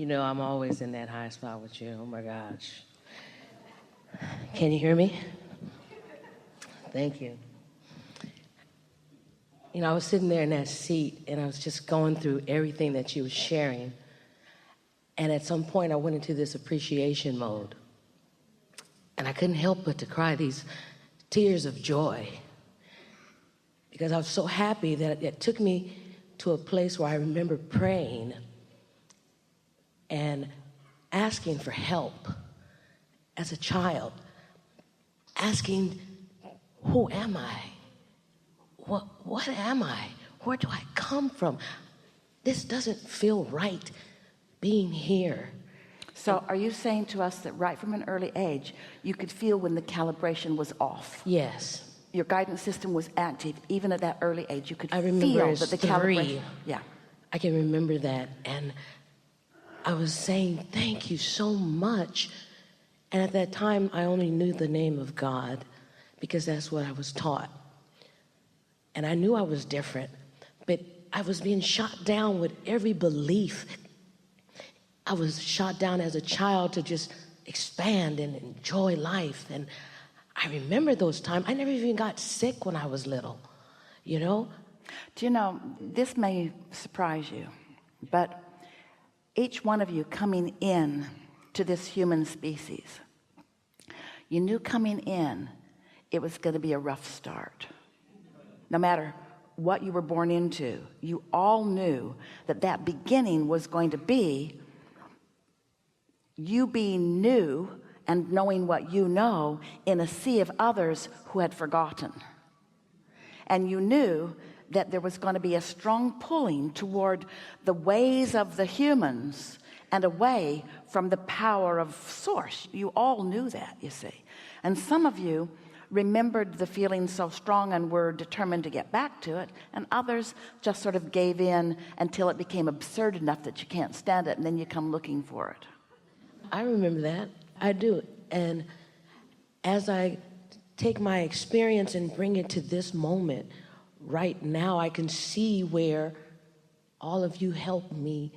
You know, I'm always in that high spot with you. Oh my gosh. Can you hear me? Thank you. You know, I was sitting there in that seat and I was just going through everything that you were sharing. And at some point I went into this appreciation mode. And I couldn't help but to cry these tears of joy. Because I was so happy that it took me to a place where I remember praying and asking for help as a child, asking, who am I? What am I? Where do I come from? This doesn't feel right being here. So are you saying to us that right from an early age, you could feel when the calibration was off? Yes. Your guidance system was active, even at that early age. You could I remember feel that the calibration. Yeah. I can remember that. And I was saying, thank you so much. And at that time, I only knew the name of God because that's what I was taught. And I knew I was different, but I was being shot down with every belief. I was shot down as a child to just expand and enjoy life. And I remember those times. I never even got sick when I was little, you know? Do you know, this may surprise you, but each one of you coming in to this human species, you knew coming in it was going to be a rough start. No matter what you were born into, you all knew that that beginning was going to be you being new and knowing what you know in a sea of others who had forgotten. And you knew that there was going to be a strong pulling toward the ways of the humans and away from the power of source. You all knew that, you see. And some of you remembered the feeling so strong and were determined to get back to it, and others just sort of gave in until it became absurd enough that you can't stand it, and then you come looking for it. I remember that. I do. And as I take my experience and bring it to this moment, right now I can see where all of you helped me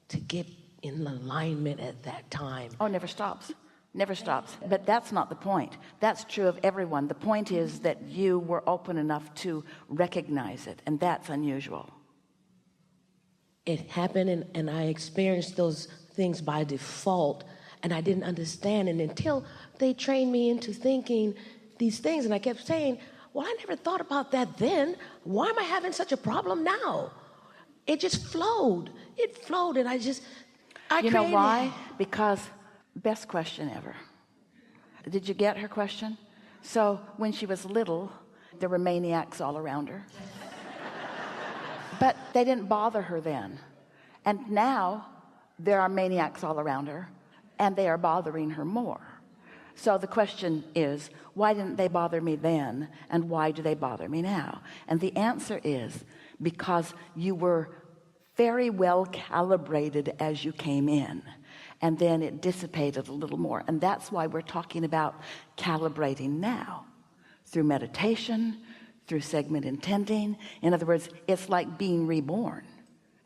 to get in alignment at that time. Oh, it never stops. Never stops. But that's not the point. That's true of everyone. The point is that you were open enough to recognize it, and that's unusual. It happened, and I experienced those things by default, and I didn't understand. And until they trained me into thinking these things, and I kept saying, well, I never thought about that then. Why am I having such a problem now? It just flowed. It flowed, and I You know why? Because best question ever. Did you get her question? So when she was little, there were maniacs all around her. But they didn't bother her then. And now there are maniacs all around her, and they are bothering her more. So the question is, why didn't they bother me then, and why do they bother me now? And the answer is because you were very well calibrated as you came in, and then it dissipated a little more. And that's why we're talking about calibrating now through meditation, through segment intending. In other words, it's like being reborn,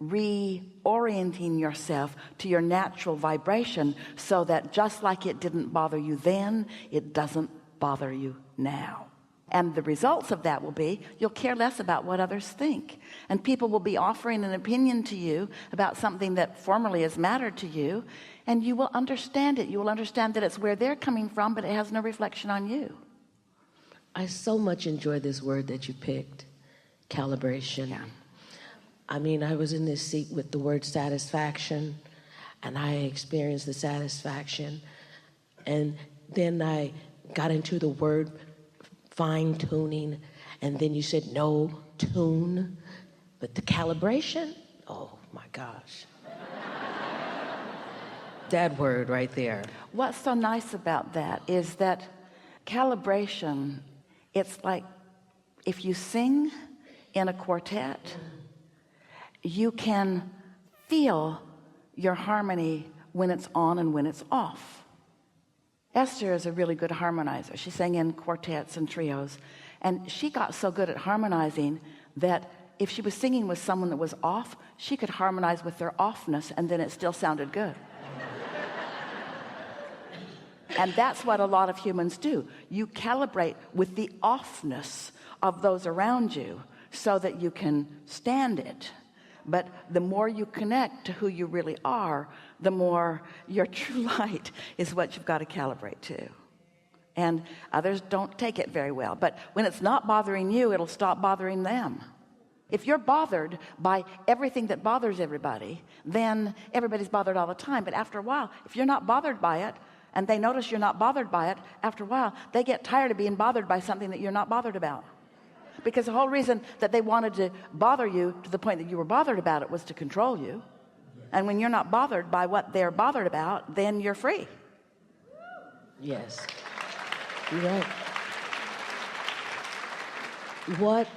reorienting yourself to your natural vibration so that just like it didn't bother you then, it doesn't bother you now. And the results of that will be you'll care less about what others think, and people will be offering an opinion to you about something that formerly has mattered to you, and you will understand it. You will understand that it's where they're coming from, but it has no reflection on you. I so much enjoy this word that you picked, calibration. Yeah. I mean, I was in this seat with the word satisfaction, and I experienced the satisfaction, and then I got into the word fine-tuning, and then you said no tune, but the calibration, oh my gosh. That word right there. What's so nice about that is that calibration, it's like if you sing in a quartet, you can feel your harmony when it's on and when it's off. Esther is a really good harmonizer. She sang in quartets and trios, and she got so good at harmonizing that if she was singing with someone that was off, she could harmonize with their offness, and then it still sounded good. And that's what a lot of humans do. You calibrate with the offness of those around you so that you can stand it. But the more you connect to who you really are, the more your true light is what you've got to calibrate to. And others don't take it very well. But when it's not bothering you, it'll stop bothering them. If you're bothered by everything that bothers everybody, then everybody's bothered all the time. But after a while, if you're not bothered by it, and they notice you're not bothered by it, after a while, they get tired of being bothered by something that you're not bothered about. Because the whole reason that they wanted to bother you to the point that you were bothered about it was to control you. And when you're not bothered by what they're bothered about, then you're free. Yes. You're right. What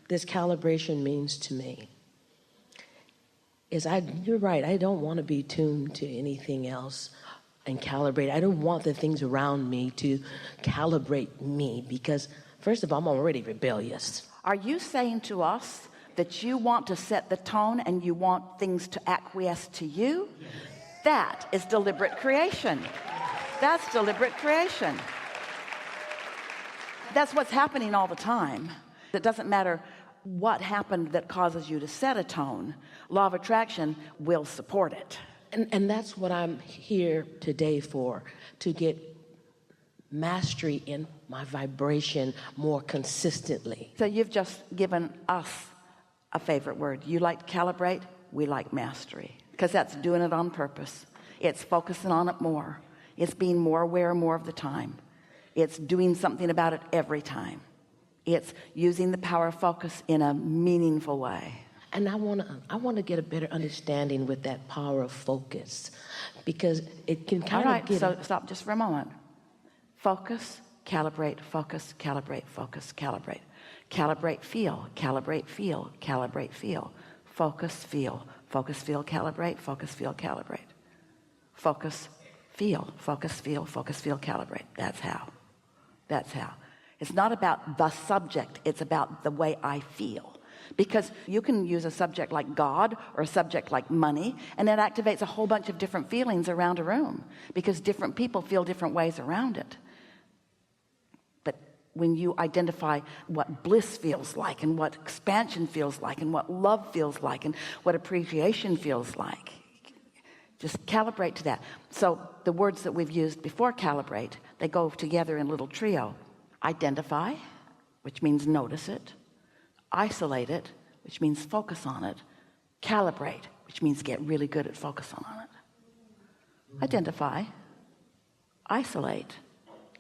this calibration means to me is you're right, I don't want to be tuned to anything else and calibrate. I don't want the things around me to calibrate me because, first of all, I'm already rebellious. Are you saying to us that you want to set the tone and you want things to acquiesce to you? Yes. That is deliberate creation. That's deliberate creation. That's what's happening all the time. It doesn't matter what happened that causes you to set a tone. Law of attraction will support it. And that's what I'm here today for, to get mastery in my vibration more consistently. So you've just given us a favorite word. You like calibrate, we like mastery, because that's doing it on purpose. It's focusing on it more. It's being more aware more of the time. It's doing something about it every time. It's using the power of focus in a meaningful way. And I want to get a better understanding with that power of focus, because it can kind of get... All right, so stop just for a moment. Focus, calibrate, focus, calibrate, focus, calibrate. Calibrate, feel, calibrate, feel, calibrate, feel. Focus, feel, calibrate, focus, feel, calibrate. Focus, feel, calibrate. That's how. That's how. It's not about the subject. It's about the way I feel. Because you can use a subject like God or a subject like money, and it activates a whole bunch of different feelings around a room because different people feel different ways around it. But when you identify what bliss feels like and what expansion feels like and what love feels like and what appreciation feels like, just calibrate to that. So the words that we've used before calibrate, they go together in a little trio. Identify, which means notice it. Isolate it, which means focus on it. Calibrate, which means get really good at focusing on it. Identify, isolate,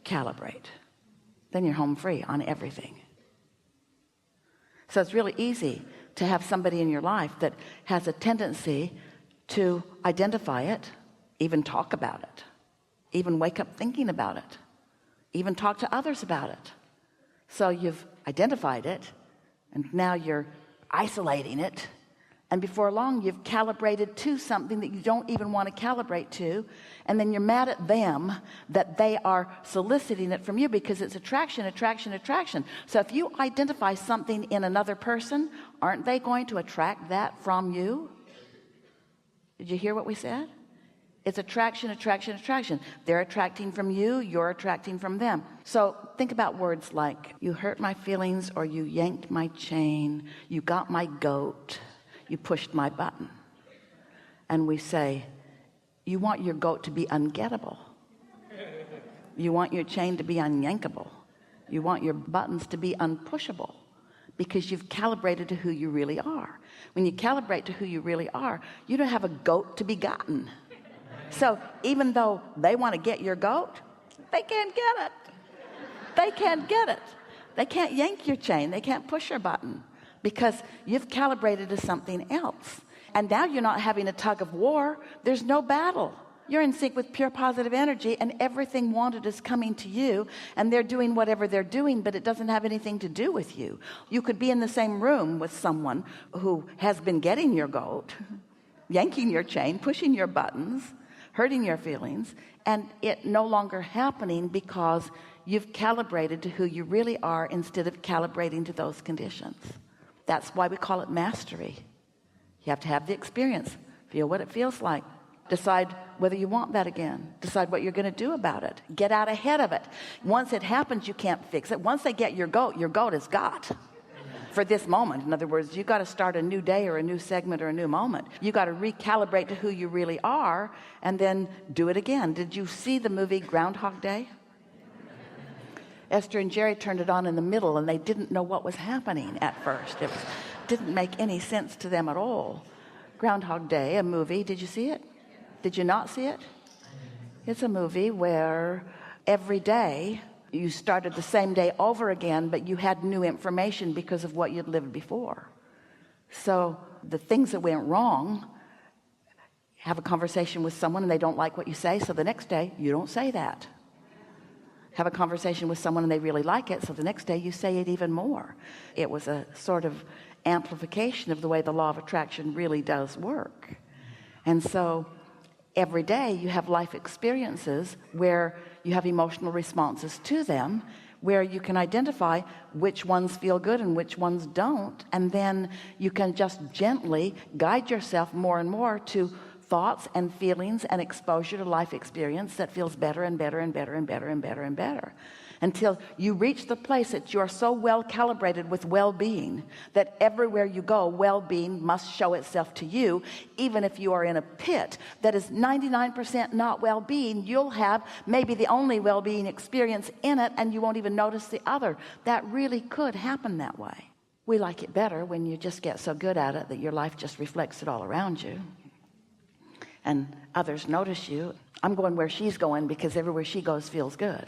calibrate. Then you're home free on everything. So it's really easy to have somebody in your life that has a tendency to identify it, even talk about it, even wake up thinking about it, even talk to others about it. So you've identified it, and now you're isolating it, and before long you've calibrated to something that you don't even want to calibrate to, and then you're mad at them that they are soliciting it from you because it's attraction. So if you identify something in another person, aren't they going to attract that from you? Did you hear what we said? It's attraction. They're attracting from you, you're attracting from them. So think about words like, you hurt my feelings, or you yanked my chain, you got my goat, you pushed my button. And we say, you want your goat to be ungettable. You want your chain to be unyankable. You want your buttons to be unpushable, because you've calibrated to who you really are. When you calibrate to who you really are, you don't have a goat to be gotten. So even though they want to get your goat, they can't get it. They can't get it. They can't yank your chain. They can't push your button because you've calibrated to something else. And now you're not having a tug of war. There's no battle. You're in sync with pure positive energy, and everything wanted is coming to you, and they're doing whatever they're doing, but it doesn't have anything to do with you. You could be in the same room with someone who has been getting your goat, yanking your chain, pushing your buttons, hurting your feelings, and it no longer happening because you've calibrated to who you really are instead of calibrating to those conditions. That's why we call it mastery. You have to have the experience, feel what it feels like, decide whether you want that again, decide what you're going to do about it, get out ahead of it. Once it happens, you can't fix it. Once they get your goat is got for this moment. In other words, you got to start a new day or a new segment or a new moment. You got to recalibrate to who you really are and then do it again. Did you see the movie Groundhog Day? Esther and Jerry turned it on in the middle and they didn't know what was happening at first. It didn't make any sense to them at all. Groundhog Day, a movie. Did you see it? Did you not see it? It's a movie where every day you started the same day over again, but you had new information because of what you'd lived before. So the things that went wrong, have a conversation with someone and they don't like what you say, so the next day you don't say that. Have a conversation with someone and they really like it, so the next day you say it even more. It was a sort of amplification of the way the law of attraction really does work. And so every day you have life experiences where you have emotional responses to them, where you can identify which ones feel good and which ones don't, and then you can just gently guide yourself more and more to thoughts and feelings and exposure to life experience that feels better and better and better and better and better and better, until you reach the place that you are so well calibrated with well-being that everywhere you go, well-being must show itself to you. Even if you are in a pit that is 99% not well-being, you'll have maybe the only well-being experience in it, and you won't even notice the other. That really could happen that way. We like it better when you just get so good at it that your life just reflects it all around you and others notice you. I'm going where she's going because everywhere she goes feels good.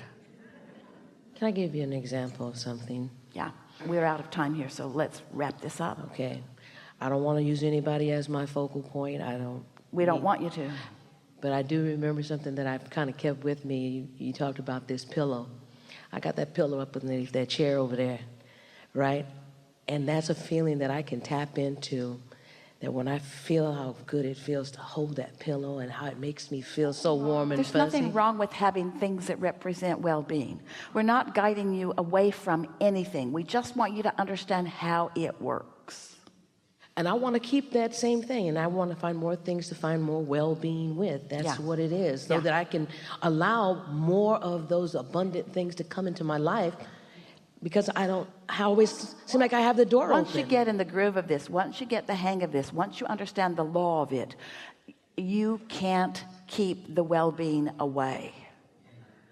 Can I give you an example of something? Yeah, we're out of time here, so let's wrap this up. Okay. I don't want to use anybody as my focal point. We don't want you to. But I do remember something that I've kind of kept with me. You talked about this pillow. I got that pillow up underneath that chair over there, right? And that's a feeling that I can tap into, that when I feel how good it feels to hold that pillow and how it makes me feel so warm and There's fuzzy. nothing wrong with having things that represent well-being. We're not guiding you away from anything. We just want you to understand how it works. And I want to keep that same thing, and I want to find more things to find more well-being with. That's what it is, so that I can allow more of those abundant things to come into my life, because I always seem like I have the door open. Once you get in the groove of this, once you get the hang of this, once you understand the law of it, you can't keep the well-being away.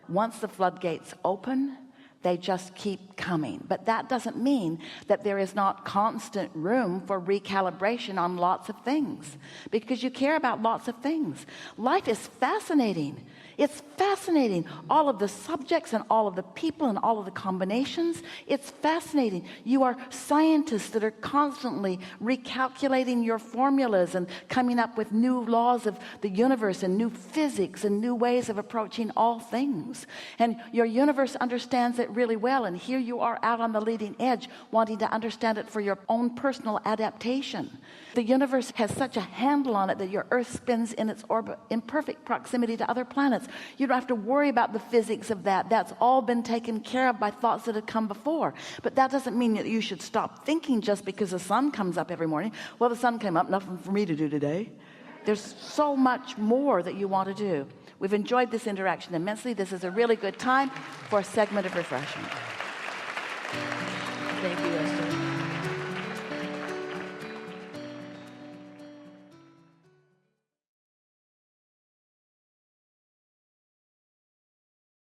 Once the floodgates open, they just keep coming. But that doesn't mean that there is not constant room for recalibration on lots of things, because you care about lots of things. Life is fascinating. It's fascinating. All of the subjects and all of the people and all of the combinations. It's fascinating. You are scientists that are constantly recalculating your formulas and coming up with new laws of the universe and new physics and new ways of approaching all things. And your universe understands it really well. And here you are out on the leading edge, wanting to understand it for your own personal adaptation. The universe has such a handle on it that your Earth spins in its orbit in perfect proximity to other planets. You don't have to worry about the physics of that. That's all been taken care of by thoughts that have come before. But that doesn't mean that you should stop thinking just because the sun comes up every morning. Well, the sun came up, nothing for me to do today. There's so much more that you want to do. We've enjoyed this interaction immensely. This is a really good time for a segment of refreshment. Thank you, Esther.